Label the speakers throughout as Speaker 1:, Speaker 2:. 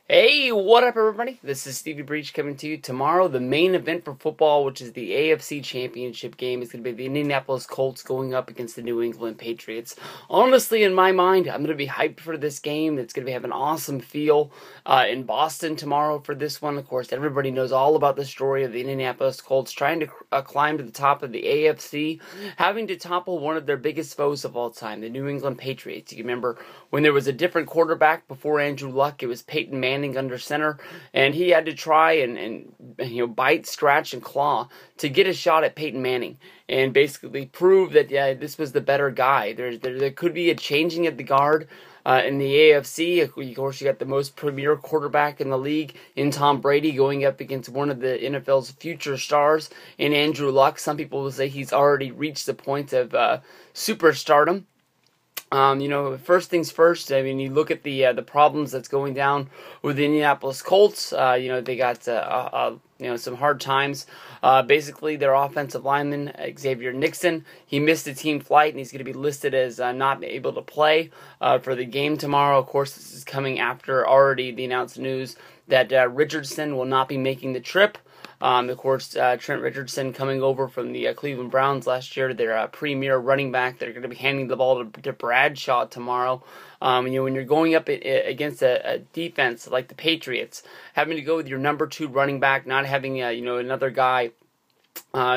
Speaker 1: Hey, what up everybody? This is Stevie Breach coming to you. Tomorrow, the main event for football, which is the AFC Championship game, is going to be the Indianapolis Colts going up against the New England Patriots. Honestly, in my mind, I'm going to be hyped for this game. It's going to have an awesome feel in Boston tomorrow for this one. Of course, everybody knows all about the story of the Indianapolis Colts trying to climb to the top of the AFC, having to topple one of their biggest foes of all time, the New England Patriots. You remember when there was a different quarterback before Andrew Luck, it was Peyton Manning under center, and he had to try and bite, scratch, and claw to get a shot at Peyton Manning and basically prove that this was the better guy. There could be a changing of the guard in the AFC. Of course, you got the most premier quarterback in the league in Tom Brady going up against one of the NFL's future stars in Andrew Luck. Some people will say he's already reached the point of superstardom. First things first, I mean, you look at the problems that's going down with the Indianapolis Colts. They got some hard times. Basically, their offensive lineman, Xavier Nixon, he missed a team flight, and he's going to be listed as not able to play for the game tomorrow. Of course, this is coming after already the announced news that Richardson will not be making the trip. Of course, Trent Richardson coming over from the Cleveland Browns last year, their premier running back. They're going to be handing the ball to Bradshaw tomorrow. When you're going up against a defense like the Patriots, having to go with your number 2 running back, not having another guy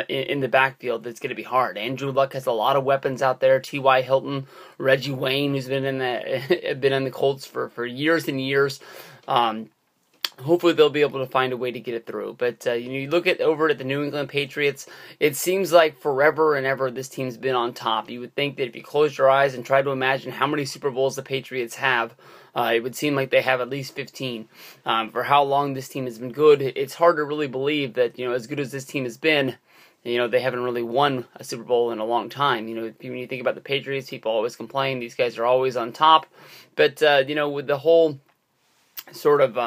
Speaker 1: in the backfield, that's going to be hard. Andrew Luck has a lot of weapons out there. T.Y. Hilton, Reggie Wayne, who's been in the Colts for years and years. Hopefully they'll be able to find a way to get it through. But you look over at the New England Patriots, it seems like forever and ever this team's been on top. You would think that if you close your eyes and try to imagine how many Super Bowls the Patriots have, it would seem like they have at least 15. For how long this team has been good, it's hard to really believe that as good as this team has been, they haven't really won a Super Bowl in a long time. When you think about the Patriots, people always complain these guys are always on top. But with the whole sort of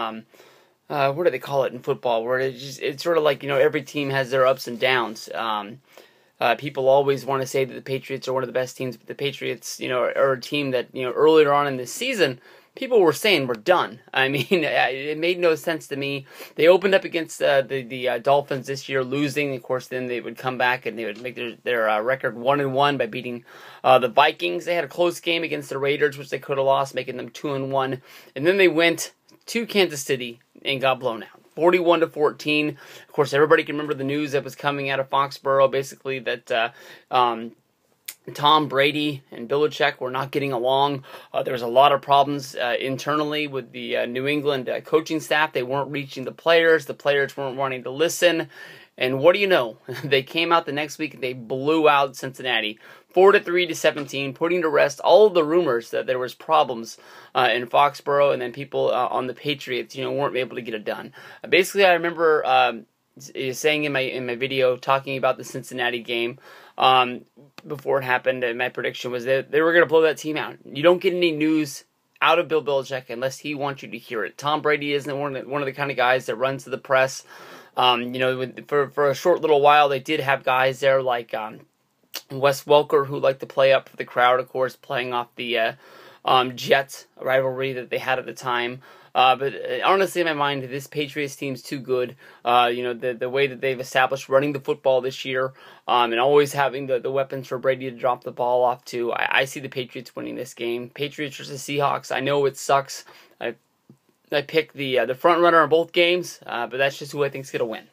Speaker 1: what do they call it in football? Where it's sort of like every team has their ups and downs. People always want to say that the Patriots are one of the best teams, but the Patriots, are a team that earlier on in this season, people were saying we're done. I mean, it made no sense to me. They opened up against the Dolphins this year, losing. Of course, then they would come back and they would make their record 1-1 by beating the Vikings. They had a close game against the Raiders, which they could have lost, making them 2-1. And then they went to Kansas City and got blown out, 41-14. Of course, everybody can remember the news that was coming out of Foxborough, basically that Tom Brady and Belichick were not getting along. There was a lot of problems internally with the New England coaching staff. They weren't reaching the players. The players weren't wanting to listen. And what do you know? They came out the next week and they blew out Cincinnati 4-3-17, putting to rest all of the rumors that there was problems in Foxborough, and then people on the Patriots, weren't able to get it done. Basically, I remember saying in my video talking about the Cincinnati game before it happened, and my prediction was that they were going to blow that team out. You don't get any news out of Bill Belichick unless he wants you to hear it. Tom Brady isn't one of the kind of guys that runs to the press. For a short little while, they did have guys there like Wes Welker, who liked to play up for the crowd, of course, playing off the Jets rivalry that they had at the time. But honestly, in my mind, this Patriots team's too good. The way that they've established running the football this year, and always having the weapons for Brady to drop the ball off to, I see the Patriots winning this game. Patriots versus Seahawks. I know it sucks. I picked the front runner in both games, but that's just who I think's gonna win.